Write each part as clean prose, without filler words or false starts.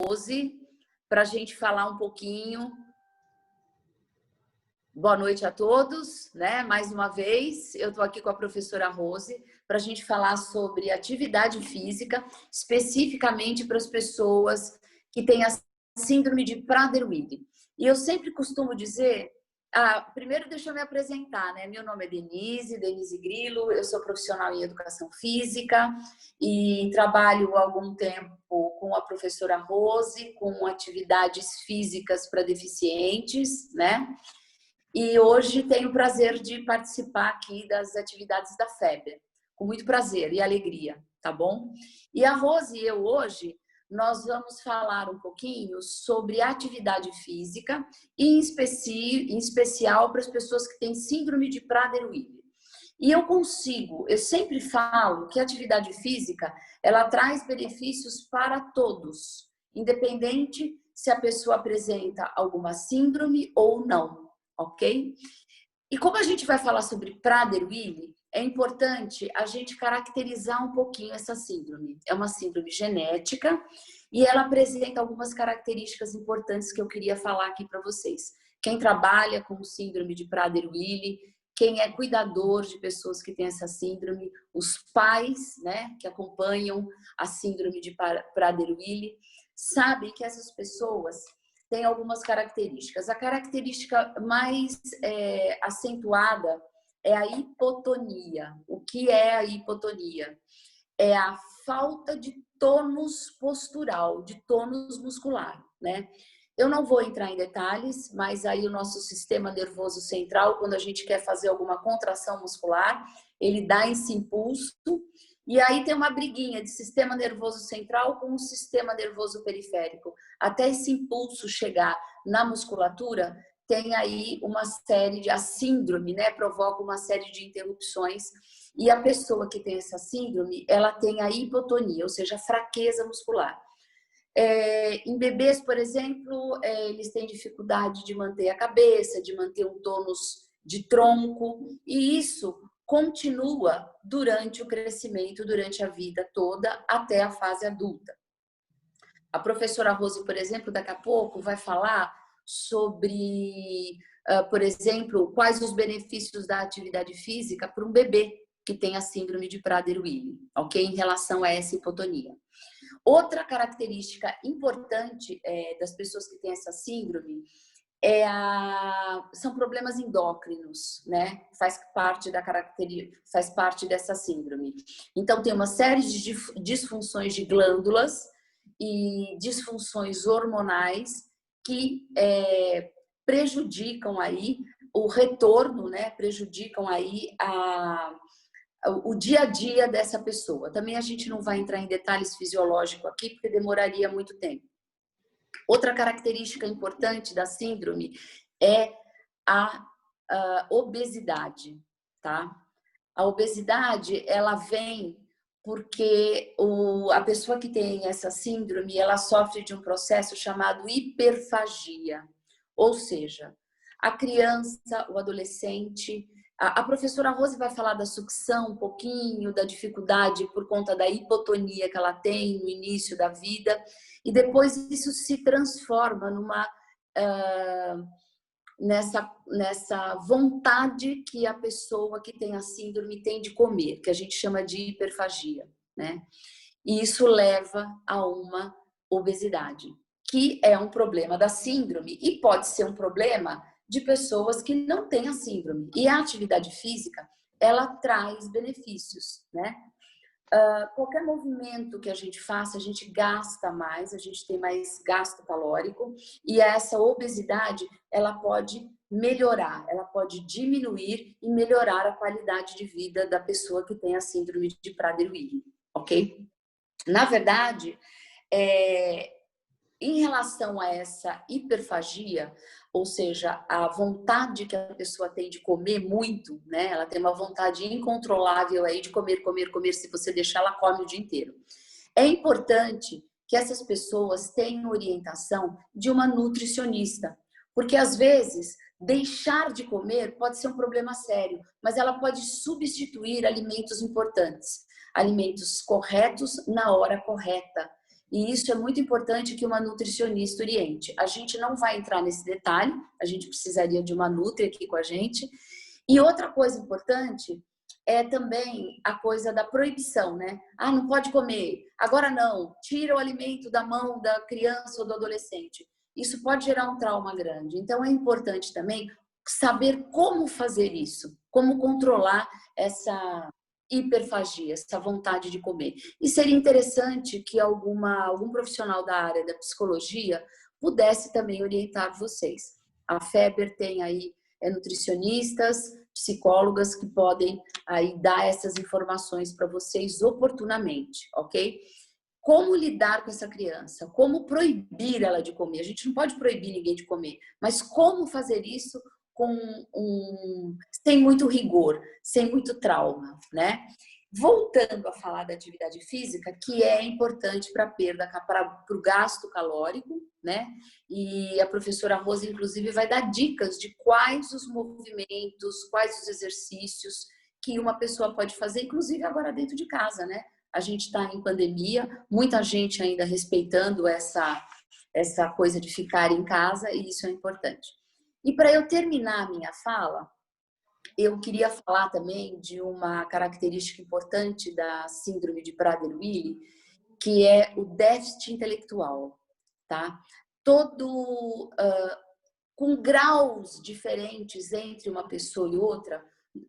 Rose para a gente falar um pouquinho. Boa noite a todos, né? Mais uma vez, eu estou aqui com a professora Rose para a gente falar sobre atividade física, especificamente para as pessoas que têm a síndrome de Prader-Willi. E eu sempre costumo dizer, primeiro deixa eu me apresentar, né? Meu nome é Denise Grilo, eu sou profissional em educação física e trabalho há algum tempo com a professora Rose, com atividades físicas para deficientes, né? E hoje tenho o prazer de participar aqui das atividades da FEBER, com muito prazer e alegria, tá bom? E a Rose e eu hoje, nós vamos falar um pouquinho sobre atividade física, em especial para as pessoas que têm síndrome de Prader-Willi. E eu sempre falo que a atividade física, ela traz benefícios para todos, independente se a pessoa apresenta alguma síndrome ou não. Ok? E como a gente vai falar sobre Prader-Willi, é importante a gente caracterizar um pouquinho essa síndrome. É uma síndrome genética e ela apresenta algumas características importantes que eu queria falar aqui para vocês. Quem trabalha com síndrome de Prader-Willi, quem é cuidador de pessoas que têm essa síndrome, os pais, né, que acompanham a síndrome de Prader-Willi, sabem que essas pessoas tem algumas características. A característica mais acentuada é a hipotonia. O que é a hipotonia? É a falta de tônus postural, de tônus muscular, né? Eu não vou entrar em detalhes, mas aí o nosso sistema nervoso central, quando a gente quer fazer alguma contração muscular, ele dá esse impulso. E aí tem uma briguinha de sistema nervoso central com o sistema nervoso periférico. Até esse impulso chegar na musculatura, tem aí uma série de... A síndrome, né, provoca uma série de interrupções. E a pessoa que tem essa síndrome, ela tem a hipotonia, ou seja, a fraqueza muscular. Em bebês, por exemplo, eles têm dificuldade de manter a cabeça, de manter um tônus de tronco. E isso continua durante o crescimento, durante a vida toda, até a fase adulta. A professora Rose, por exemplo, daqui a pouco vai falar sobre, por exemplo, quais os benefícios da atividade física para um bebê que tem a síndrome de Prader-Willi, ok? Em relação a essa hipotonia. Outra característica importante das pessoas que têm essa síndrome são problemas endócrinos, né? Faz parte dessa síndrome. Então, tem uma série de disfunções de glândulas e disfunções hormonais que prejudicam aí o retorno, né? Prejudicam aí o dia a dia dessa pessoa. Também a gente não vai entrar em detalhes fisiológicos aqui, porque demoraria muito tempo. Outra característica importante da síndrome é a obesidade, tá? A obesidade, ela vem porque a pessoa que tem essa síndrome, ela sofre de um processo chamado hiperfagia. Ou seja, a criança, o adolescente... A professora Rose vai falar da sucção um pouquinho, da dificuldade por conta da hipotonia que ela tem no início da vida, e depois isso se transforma nessa vontade que a pessoa que tem a síndrome tem de comer, que a gente chama de hiperfagia, né? E isso leva a uma obesidade, que é um problema da síndrome e pode ser um problema de pessoas que não têm a síndrome. E a atividade física, ela traz benefícios, né? Qualquer movimento que a gente faça, a gente gasta mais, a gente tem mais gasto calórico, e essa obesidade, ela pode melhorar, ela pode diminuir e melhorar a qualidade de vida da pessoa que tem a síndrome de Prader-Willi, ok? Na verdade, em relação a essa hiperfagia, ou seja, a vontade que a pessoa tem de comer muito, né? Ela tem uma vontade incontrolável aí de comer, comer, comer. Se você deixar, ela come o dia inteiro. É importante que essas pessoas tenham orientação de uma nutricionista, porque às vezes deixar de comer pode ser um problema sério, mas ela pode substituir alimentos importantes, alimentos corretos na hora correta. E isso é muito importante que uma nutricionista oriente. A gente não vai entrar nesse detalhe, a gente precisaria de uma nutri aqui com a gente. E outra coisa importante é também a coisa da proibição, né? Ah, não pode comer, agora não, tira o alimento da mão da criança ou do adolescente. Isso pode gerar um trauma grande. Então, é importante também saber como fazer isso, como controlar essa hiperfagia, essa vontade de comer. E seria interessante que algum profissional da área da psicologia pudesse também orientar vocês. A Feber tem aí nutricionistas, psicólogas que podem aí dar essas informações para vocês oportunamente, ok? Como lidar com essa criança? Como proibir ela de comer? A gente não pode proibir ninguém de comer, mas como fazer isso sem muito rigor, sem muito trauma, né? Voltando a falar da atividade física, que é importante para a perda, para o gasto calórico, né? E a professora Rosa, inclusive, vai dar dicas de quais os movimentos, quais os exercícios que uma pessoa pode fazer, inclusive agora dentro de casa, né? A gente está em pandemia, muita gente ainda respeitando essa coisa de ficar em casa, e isso é importante. E para eu terminar a minha fala, eu queria falar também de uma característica importante da síndrome de Prader-Willi, que é o déficit intelectual, tá? Com graus diferentes entre uma pessoa e outra,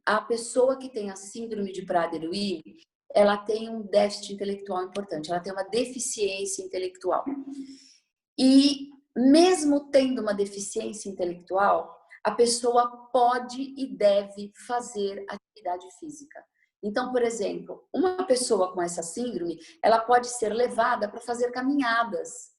a pessoa que tem a síndrome de Prader-Willi, ela tem um déficit intelectual importante, ela tem uma deficiência intelectual. E mesmo tendo uma deficiência intelectual, a pessoa pode e deve fazer atividade física. Então, por exemplo, uma pessoa com essa síndrome, ela pode ser levada para fazer caminhadas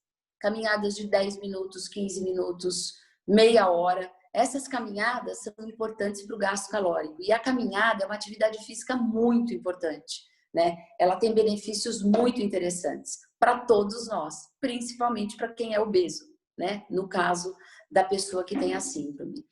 de 10 minutos, 15 minutos, meia hora. Essas caminhadas são importantes para o gasto calórico. E a caminhada é uma atividade física muito importante, né? Ela tem benefícios muito interessantes para todos nós, principalmente para quem é obeso, né? No caso da pessoa que tem a síndrome.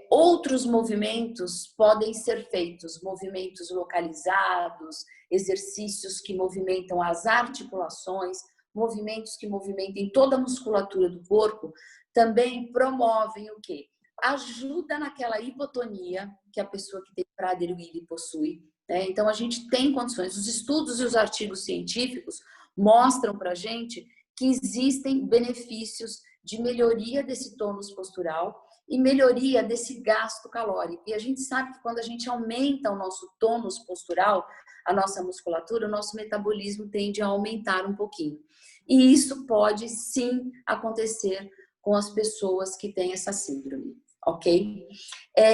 Outros movimentos podem ser feitos, movimentos localizados, exercícios que movimentam as articulações, movimentos que movimentem toda a musculatura do corpo, também promovem o quê? Ajuda naquela hipotonia que a pessoa que tem Prader-Willi possui, né? Então, a gente tem condições. Os estudos e os artigos científicos mostram para a gente que existem benefícios de melhoria desse tônus postural e melhoria desse gasto calórico. E a gente sabe que quando a gente aumenta o nosso tônus postural, a nossa musculatura, o nosso metabolismo tende a aumentar um pouquinho. E isso pode sim acontecer com as pessoas que têm essa síndrome, ok?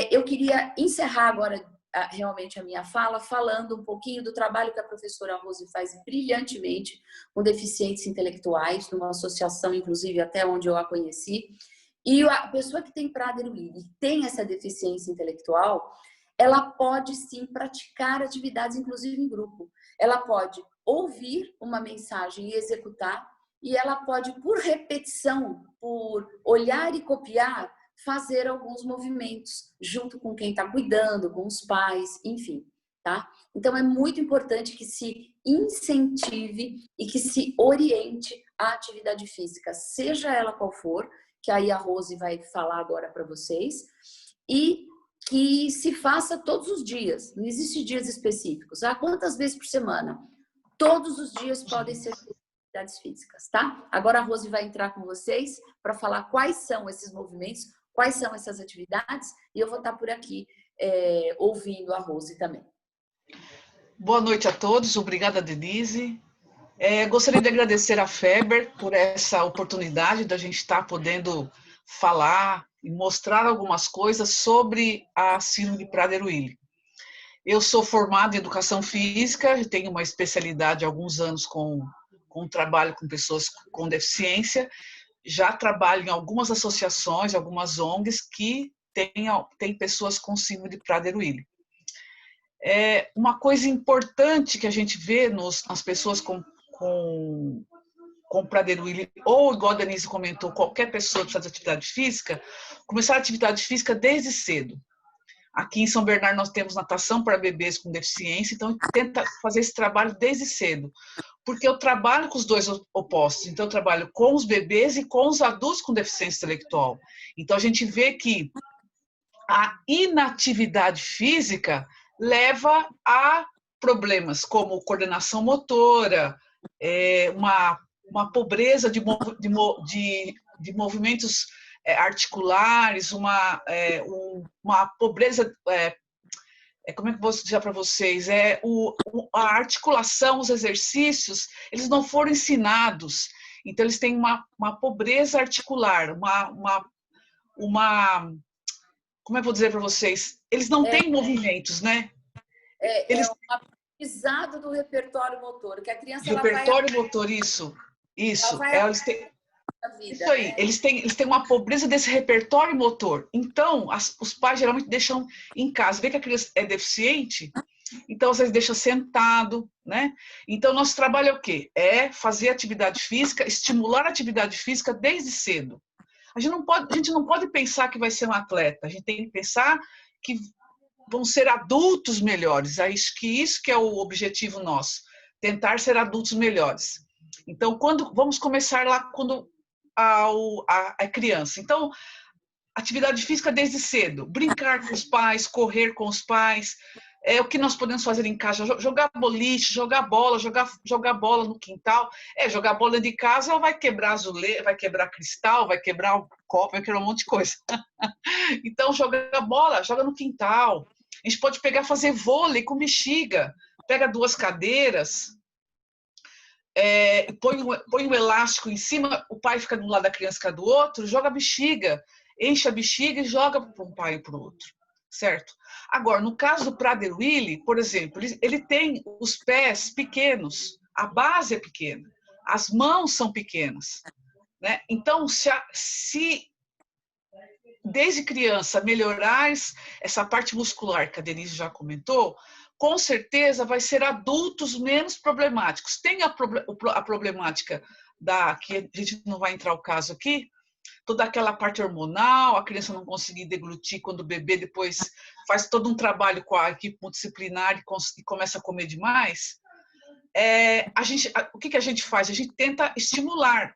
Eu queria encerrar agora realmente a minha fala falando um pouquinho do trabalho que a professora Rose faz brilhantemente com deficientes intelectuais, numa associação, inclusive, até onde eu a conheci. E a pessoa que tem Prader-Willi e tem essa deficiência intelectual, ela pode sim praticar atividades, inclusive em grupo. Ela pode ouvir uma mensagem e executar, e ela pode, por repetição, por olhar e copiar, fazer alguns movimentos junto com quem está cuidando, com os pais, enfim, tá? Então, é muito importante que se incentive e que se oriente a atividade física, seja ela qual for, que aí a Rose vai falar agora para vocês, e que se faça todos os dias, não existe dias específicos. Quantas vezes por semana? Todos os dias podem ser atividades físicas, tá? Agora a Rose vai entrar com vocês para falar quais são esses movimentos, quais são essas atividades, e eu vou estar por aqui ouvindo a Rose também. Boa noite a todos, obrigada, Denise. Gostaria de agradecer a Feber por essa oportunidade da gente estar podendo falar e mostrar algumas coisas sobre a síndrome de Prader-Willi. Eu sou formada em Educação Física, tenho uma especialidade há alguns anos com trabalho com pessoas com deficiência, já trabalho em algumas associações, algumas ONGs que têm pessoas com síndrome de Prader-Willi. Uma coisa importante que a gente vê nas pessoas com Prader-Willi, ou igual a Denise comentou, qualquer pessoa que faz atividade física, começar a atividade física desde cedo. Aqui em São Bernardo nós temos natação para bebês com deficiência, então tenta fazer esse trabalho desde cedo. porque eu trabalho com os dois opostos. Então, eu trabalho com os bebês e com os adultos com deficiência intelectual. Então, a gente vê que a inatividade física leva a problemas como coordenação motora, uma pobreza de movimentos articulares, uma pobreza, como é que eu vou dizer para vocês? A articulação, os exercícios, eles não foram ensinados, então eles têm uma pobreza articular, como é que eu vou dizer para vocês? Eles não têm movimentos, né? É um aprendizado do repertório motor, que a criança repertório motor, isso. Eles têm, vida, isso aí, né? Eles têm uma pobreza desse repertório motor. Então, os pais geralmente deixam em casa. Vê que a criança é deficiente, então vocês deixam sentado, né? Então, nosso trabalho é o quê? É fazer atividade física, estimular a atividade física desde cedo. A gente não pode pensar que vai ser um atleta, a gente tem que pensar que vão ser adultos melhores. Isso que é o objetivo nosso, tentar ser adultos melhores. Então, vamos começar lá quando a criança. Então, atividade física desde cedo, brincar com os pais, correr com os pais, o que nós podemos fazer em casa, jogar boliche, jogar bola no quintal. Jogar bola dentro de casa vai quebrar azulejo, vai quebrar cristal, vai quebrar o copo, vai quebrar um monte de coisa. Então, jogar bola, joga no quintal. A gente pode fazer vôlei com bexiga, pega 2 cadeiras, põe um elástico em cima, o pai fica de um lado, a criança fica do outro, joga a bexiga, enche a bexiga e joga para um pai e para o outro, certo? Agora, no caso do Prader-Willi, por exemplo, ele tem os pés pequenos, a base é pequena, as mãos são pequenas, né? Então, se desde criança melhorar essa parte muscular que a Denise já comentou, com certeza vai ser adultos menos problemáticos. Tem a problemática que a gente não vai entrar o caso aqui, toda aquela parte hormonal, a criança não conseguir deglutir quando o bebê depois faz todo um trabalho com a equipe multidisciplinar e começa a comer demais. O que a gente faz? A gente tenta estimular.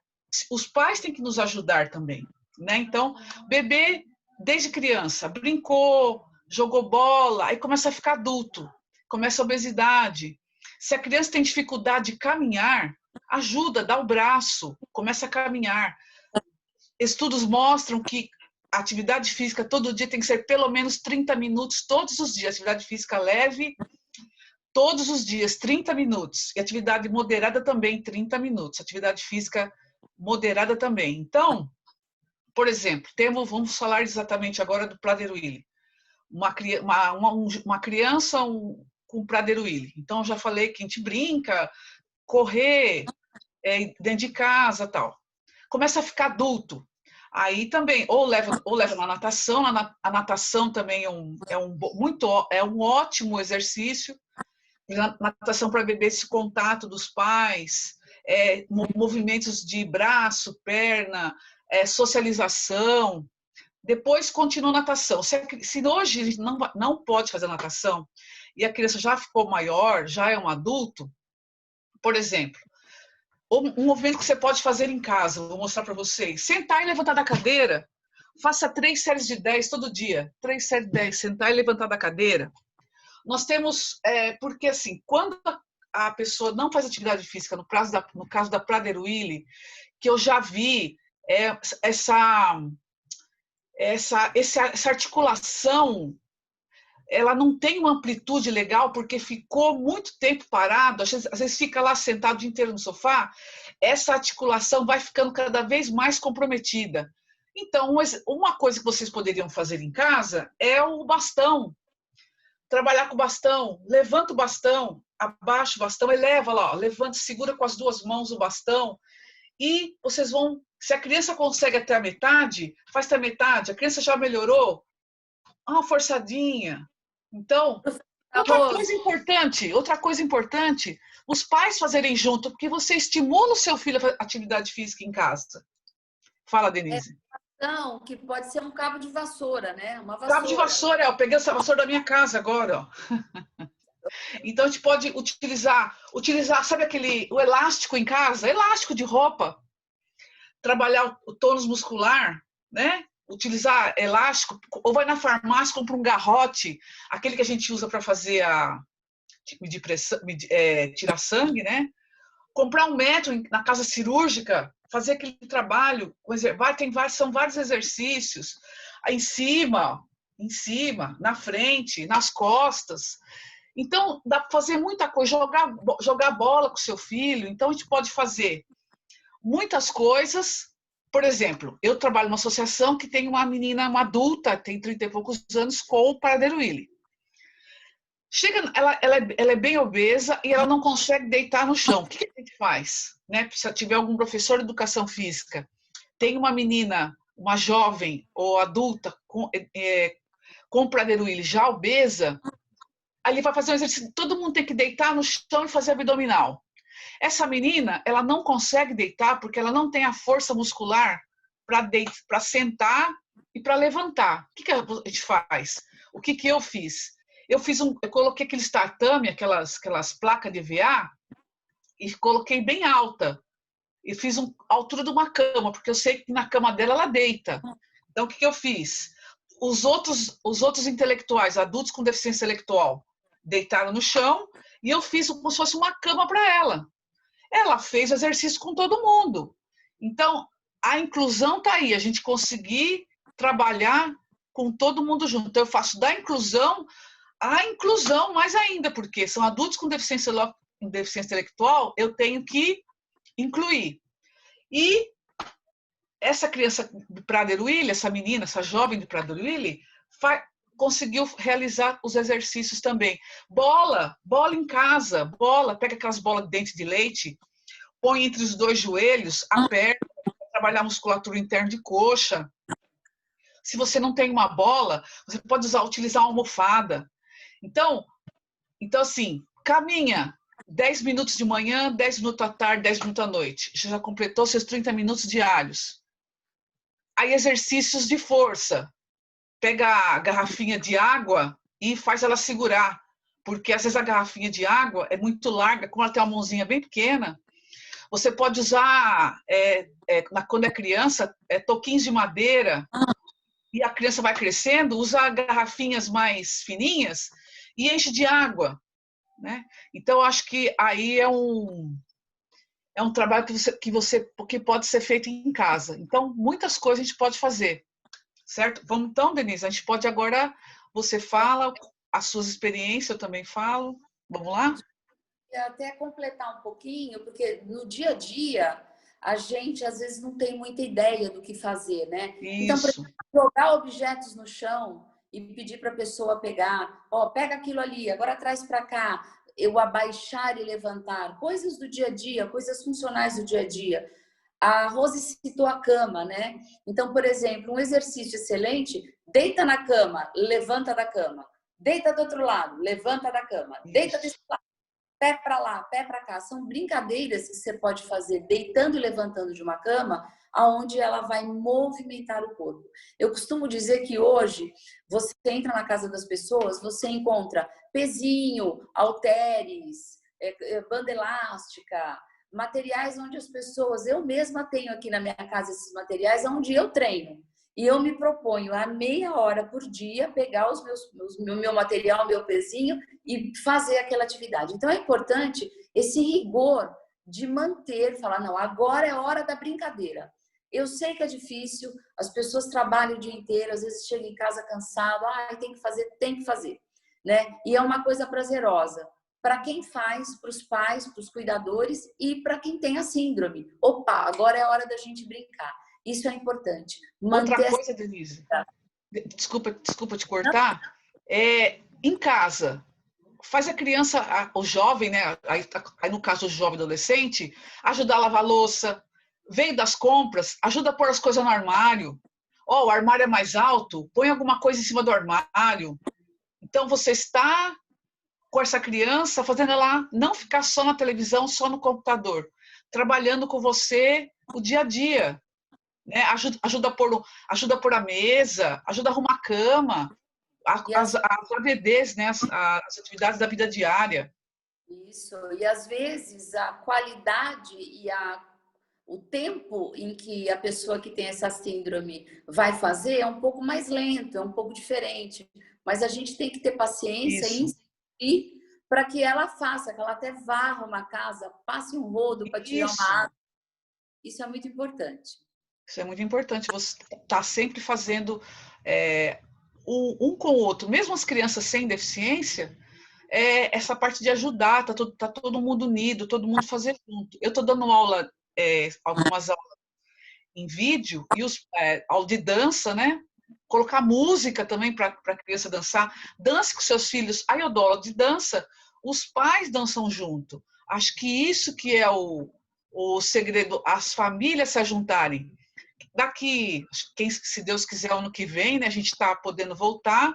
Os pais têm que nos ajudar também, né? Então, bebê, desde criança, brincou, jogou bola, aí começa a ficar adulto, começa a obesidade. Se a criança tem dificuldade de caminhar, ajuda, dá o braço, começa a caminhar. Estudos mostram que a atividade física todo dia tem que ser pelo menos 30 minutos, todos os dias. Atividade física leve, todos os dias, 30 minutos. E atividade moderada também, 30 minutos. Atividade física moderada também. Então, por exemplo, vamos falar exatamente agora do Prader-Willi. Uma criança com Prader-Willi. Então, eu já falei que a gente brinca, correr, dentro de casa, tal. Começa a ficar adulto. Aí também, ou leva na natação. A natação também é um ótimo exercício. Natação para beber esse contato dos pais, movimentos de braço, perna, socialização. Depois continua a natação. Se hoje a gente não pode fazer natação e a criança já ficou maior, já é um adulto, por exemplo, um movimento que você pode fazer em casa, vou mostrar para vocês. Sentar e levantar da cadeira. Faça 3 séries de 10 todo dia. 3 séries de 10, sentar e levantar da cadeira. Nós temos, porque assim, quando a pessoa não faz atividade física, no caso da Prader-Willi, que eu já vi essa articulação, ela não tem uma amplitude legal porque ficou muito tempo parado, às vezes fica lá sentado o dia inteiro no sofá, essa articulação vai ficando cada vez mais comprometida. Então, uma coisa que vocês poderiam fazer em casa é o bastão. Trabalhar com o bastão, levanta o bastão, abaixa o bastão, eleva lá, levanta, segura com as 2 mãos o bastão e vocês vão, se a criança consegue até a metade, faz até a metade, a criança já melhorou, uma forçadinha. Então, outra coisa importante, os pais fazerem junto, porque você estimula o seu filho a fazer atividade física em casa. Fala, Denise. Então, que pode ser um cabo de vassoura, né? Uma vassoura. Cabo de vassoura, eu peguei essa vassoura da minha casa agora, ó. Então, a gente pode utilizar, sabe o elástico em casa? Elástico de roupa. Trabalhar o tônus muscular, né? Utilizar elástico, ou vai na farmácia, compra um garrote, aquele que a gente usa para fazer medir pressão, tirar sangue, né? Comprar um metro na casa cirúrgica, fazer aquele trabalho, são vários exercícios, em cima, na frente, nas costas. Então, dá para fazer muita coisa, jogar bola com seu filho. Então, a gente pode fazer muitas coisas. Por exemplo, eu trabalho numa associação que tem uma menina, uma adulta, tem 30 e poucos anos, com o Prader-Willi. Ela é bem obesa e ela não consegue deitar no chão. O que a gente faz? Né? Se tiver algum professor de educação física, tem uma menina, uma jovem ou adulta com Prader-Willi já obesa, ali vai fazer um exercício, todo mundo tem que deitar no chão e fazer abdominal. Essa menina, ela não consegue deitar porque ela não tem a força muscular para sentar e para levantar. O que a gente faz? O que eu fiz? Eu coloquei aquele tatame, aquelas placas de EVA, e coloquei bem alta. E fiz a altura de uma cama, porque eu sei que na cama dela ela deita. Então, o que eu fiz? Os outros intelectuais, adultos com deficiência intelectual, deitaram no chão e eu fiz como se fosse uma cama para ela. Ela fez exercício com todo mundo. Então, a inclusão está aí, a gente conseguir trabalhar com todo mundo junto. Então, eu faço da inclusão a inclusão mais ainda, porque são adultos com deficiência intelectual, eu tenho que incluir. E essa criança de Prader-Willi, essa menina, essa jovem de Prader-Willi, conseguiu realizar os exercícios também. Bola em casa, pega aquelas bolas de dente de leite, põe entre os dois joelhos, aperta, trabalhar a musculatura interna de coxa. Se você não tem uma bola, você pode utilizar uma almofada. Então assim, caminha 10 minutos de manhã, 10 minutos à tarde, 10 minutos à noite. Você já completou seus 30 minutos diários. Aí exercícios de força. Pega a garrafinha de água e faz ela segurar, porque às vezes a garrafinha de água é muito larga, como ela tem uma mãozinha bem pequena, você pode usar, quando é criança, toquinhos de madeira, e a criança vai crescendo, usa garrafinhas mais fininhas e enche de água, né? Então, acho que aí é um trabalho que pode ser feito em casa. Então, muitas coisas a gente pode fazer. Certo? Vamos então, Denise, a gente pode agora, você fala as suas experiências, eu também falo. Vamos lá? Até completar um pouquinho, porque no dia a dia a gente às vezes não tem muita ideia do que fazer, né? Isso. Então, por exemplo, jogar objetos no chão e pedir para a pessoa pegar, pega aquilo ali, agora traz para cá, eu abaixar e levantar, coisas do dia a dia, coisas funcionais do dia a dia. A Rose citou a cama, né? Então, por exemplo, um exercício excelente, deita na cama, levanta da cama. Deita do outro lado, levanta da cama. Deita desse lado, pé para lá, pé para cá. São brincadeiras que você pode fazer deitando e levantando de uma cama, aonde ela vai movimentar o corpo. Eu costumo dizer que hoje, você entra na casa das pessoas, você encontra pezinho, halteres, banda elástica, materiais onde as pessoas, eu mesma tenho aqui na minha casa esses materiais onde eu treino. E eu me proponho a meia hora por dia pegar meu material, meu pezinho e fazer aquela atividade. Então é importante esse rigor de manter, falar, não, agora é hora da brincadeira. Eu sei que é difícil, as pessoas trabalham o dia inteiro, às vezes chegam em casa cansado, tem que fazer, né? E é uma coisa prazerosa. Para quem faz, para os pais, para os cuidadores e para quem tem a síndrome. Opa, agora é hora da gente brincar. Isso é importante. Outra coisa, Denise, desculpa te cortar, em casa, faz a criança, o jovem, né? Aí no caso o jovem adolescente, ajudar a lavar a louça, veio das compras, ajuda a pôr as coisas no armário. O armário é mais alto, põe alguma coisa em cima do armário. Então você está com essa criança, fazendo ela não ficar só na televisão, só no computador, trabalhando com você o dia a dia, né? Ajuda a pôr a mesa, ajuda a arrumar a cama. as AVDs, né? As atividades da vida diária. Isso, e às vezes a qualidade e o tempo em que a pessoa que tem essa síndrome vai fazer é um pouco mais lento, é um pouco diferente. Mas a gente tem que ter paciência e Isso. insistir para que ela faça, que ela até varra uma casa, passe um rodo para tirar uma Isso. água. Isso é muito importante. Isso é muito importante. Você está sempre fazendo um com o outro. Mesmo as crianças sem deficiência, essa parte de ajudar, tá todo mundo unido, todo mundo fazer junto. Eu estou dando aula, algumas aulas em vídeo, e aula de dança, né? Colocar música também para a criança dançar. Dance com seus filhos. Aí eu dou aula de dança, os pais dançam junto. Acho que isso que é o segredo, as famílias se juntarem. Daqui, se Deus quiser, ano que vem, né, a gente está podendo voltar.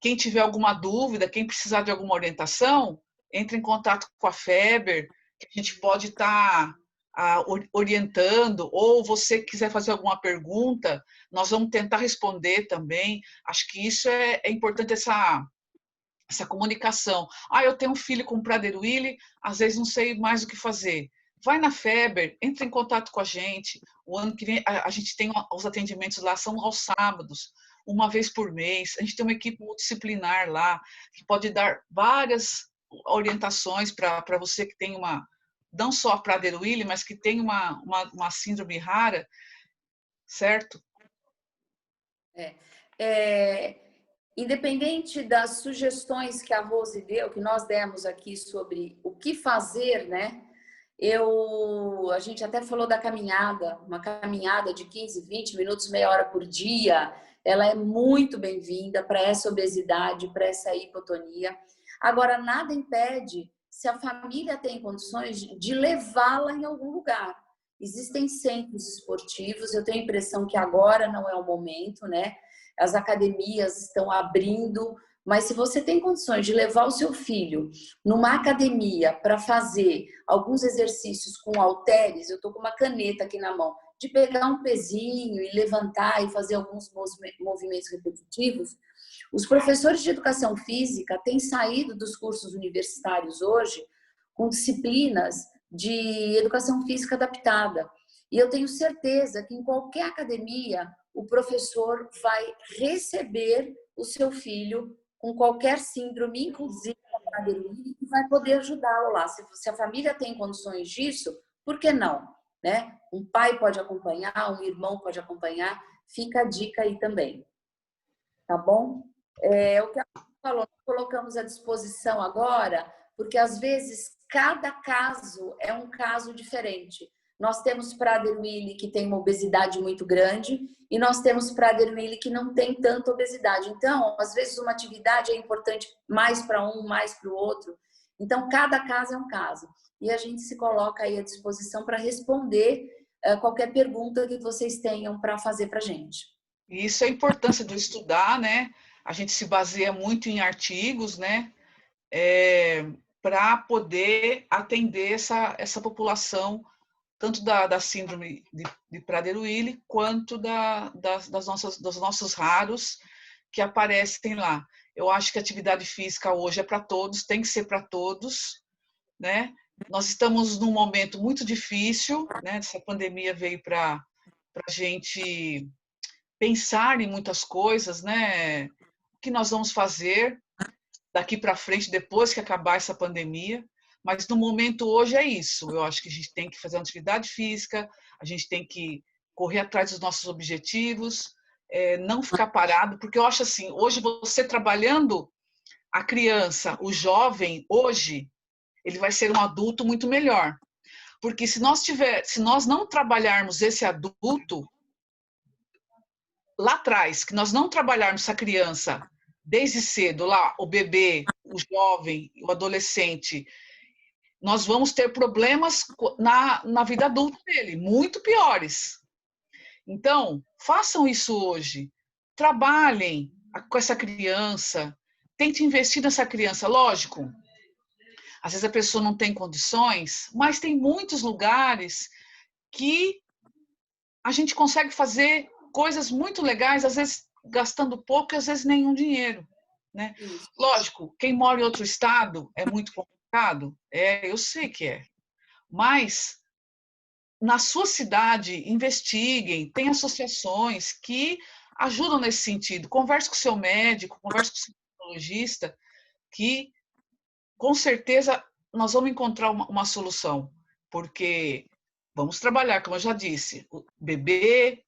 Quem tiver alguma dúvida, quem precisar de alguma orientação, entre em contato com a Feber, que a gente pode estar orientando, ou você quiser fazer alguma pergunta, nós vamos tentar responder também. Acho que isso é importante, essa comunicação. Eu tenho um filho com Prader-Willi, às vezes não sei mais o que fazer. Vai na Feber, entre em contato com a gente. O ano que vem a gente tem os atendimentos lá, são aos sábados, uma vez por mês. A gente tem uma equipe multidisciplinar lá, que pode dar várias orientações para você que tem não só a Prader-Willi, mas que tem uma síndrome rara, certo? Independente das sugestões que a Rose deu, que nós demos aqui sobre o que fazer, né? A gente até falou da caminhada, uma caminhada de 15, 20 minutos, meia hora por dia, ela é muito bem-vinda para essa obesidade, para essa hipotonia. Agora, nada impede, se a família tem condições, de levá-la em algum lugar. Existem centros esportivos, eu tenho a impressão que agora não é o momento, né? As academias estão abrindo, mas se você tem condições de levar o seu filho numa academia para fazer alguns exercícios com halteres, eu estou com uma caneta aqui na mão, de pegar um pezinho e levantar e fazer alguns movimentos repetitivos, os professores de educação física têm saído dos cursos universitários hoje com disciplinas de educação física adaptada. E eu tenho certeza que em qualquer academia o professor vai receber o seu filho com qualquer síndrome, inclusive a Prader-Willi, e vai poder ajudá-lo lá. Se a família tem condições disso, por que não? Né? Um pai pode acompanhar, um irmão pode acompanhar, fica a dica aí também. Tá bom? O que a gente falou, colocamos à disposição agora, porque às vezes cada caso é um caso diferente. Nós temos Prader-Willi que tem uma obesidade muito grande e nós temos Prader-Willi que não tem tanta obesidade. Então, às vezes uma atividade é importante mais para um, mais para o outro. Então, cada caso é um caso. E a gente se coloca aí à disposição para responder qualquer pergunta que vocês tenham para fazer para a gente. Isso é a importância do estudar, né? A gente se baseia muito em artigos, né? Para poder atender essa população, tanto da síndrome de Prader-Willi, quanto dos nossos raros que aparecem lá. Eu acho que a atividade física hoje é para todos, tem que ser para todos, né? Nós estamos num momento muito difícil, né? Essa pandemia veio para a gente pensar em muitas coisas, né? O que nós vamos fazer daqui para frente, depois que acabar essa pandemia. Mas no momento hoje é isso. Eu acho que a gente tem que fazer uma atividade física, a gente tem que correr atrás dos nossos objetivos, não ficar parado, porque eu acho assim, hoje você trabalhando a criança, o jovem, hoje, ele vai ser um adulto muito melhor. Porque se nós não trabalharmos esse adulto lá atrás, que nós não trabalharmos essa criança desde cedo, lá, o bebê, o jovem, o adolescente, nós vamos ter problemas na vida adulta dele, muito piores. Então, façam isso hoje. Trabalhem com essa criança, tente investir nessa criança, lógico. Às vezes a pessoa não tem condições, mas tem muitos lugares que a gente consegue fazer coisas muito legais, às vezes gastando pouco e às vezes nenhum dinheiro, né? Isso. Lógico, quem mora em outro estado é muito complicado, eu sei que é, mas na sua cidade, investiguem, tem associações que ajudam nesse sentido. Converse com o seu médico, converse com o seu psicologista, que com certeza nós vamos encontrar uma solução, porque vamos trabalhar, como eu já disse, o bebê,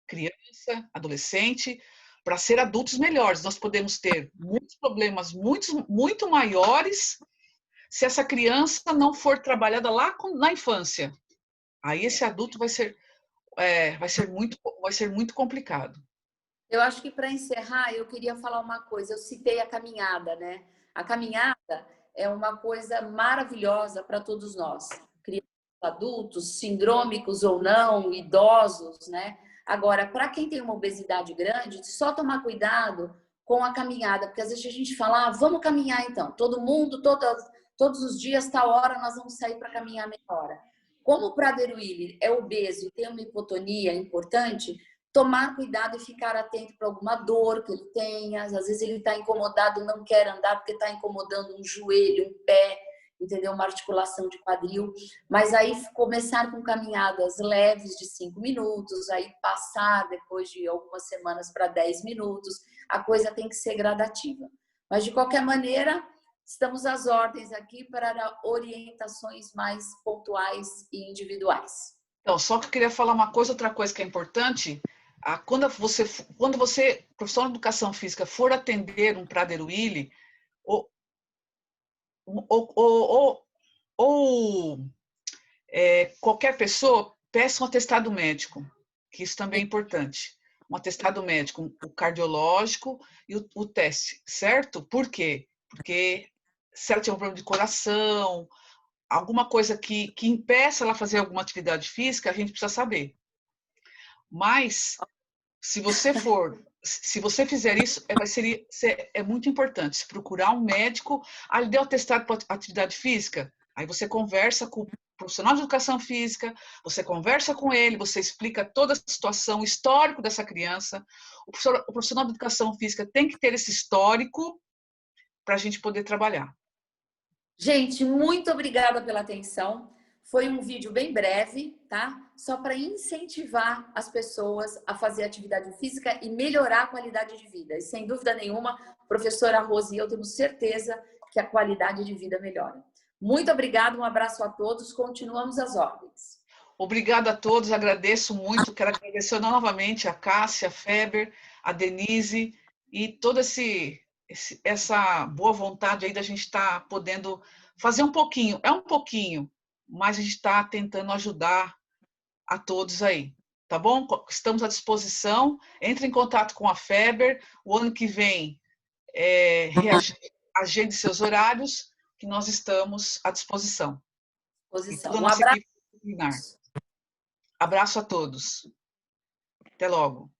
criança, adolescente, para ser adultos melhores. Nós podemos ter muitos problemas muito maiores se essa criança não for trabalhada lá na infância. Aí esse adulto vai ser muito complicado. Eu acho que para encerrar, eu queria falar uma coisa. Eu citei a caminhada, né? A caminhada é uma coisa maravilhosa para todos nós, crianças, adultos, sindrômicos ou não, idosos, né? Agora, para quem tem uma obesidade grande, só tomar cuidado com a caminhada, porque às vezes a gente fala, vamos caminhar então. Todo mundo, todos os dias, tal hora, nós vamos sair para caminhar meia hora. Como o Prader-Willi é obeso e tem uma hipotonia importante, tomar cuidado e ficar atento para alguma dor que ele tenha. Às vezes ele está incomodado, não quer andar porque está incomodando um joelho, um pé, entendeu? Uma articulação de quadril. Mas aí começar com caminhadas leves de 5 minutos, aí passar depois de algumas semanas para 10 minutos. A coisa tem que ser gradativa. Mas de qualquer maneira, estamos às ordens aqui para orientações mais pontuais e individuais. Então, só que eu queria falar uma coisa, outra coisa que é importante. Quando você, profissional de educação física, for atender um Prader-Willi, ou, ou, ou, ou qualquer pessoa, peça um atestado médico, que isso também é importante. Um atestado médico, o cardiológico e o teste, certo? Por quê? Porque se ela tiver um problema de coração, alguma coisa que impeça ela fazer alguma atividade física, a gente precisa saber. Mas, se você fizer isso, é muito importante. Se procurar um médico, ele deu atestado para atividade física, aí você conversa com o profissional de educação física, você conversa com ele, você explica toda a situação, o histórico dessa criança. O profissional de educação física tem que ter esse histórico para a gente poder trabalhar. Gente, muito obrigada pela atenção. Foi um vídeo bem breve, tá? Só para incentivar as pessoas a fazer atividade física e melhorar a qualidade de vida. E sem dúvida nenhuma, professora Rose e eu temos certeza que a qualidade de vida melhora. Muito obrigada, um abraço a todos. Continuamos as ordens. Obrigada a todos, agradeço muito. Quero agradecer novamente a Cássia, a Feber, a Denise e toda essa boa vontade aí da gente estar podendo fazer um pouquinho. É um pouquinho, mas a gente está tentando ajudar a todos aí. Tá bom? Estamos à disposição. Entre em contato com a Feber. O ano que vem, agende seus horários, que nós estamos à disposição. E toda a Um nossa abraço. equipe disciplinar. Abraço a todos. Até logo.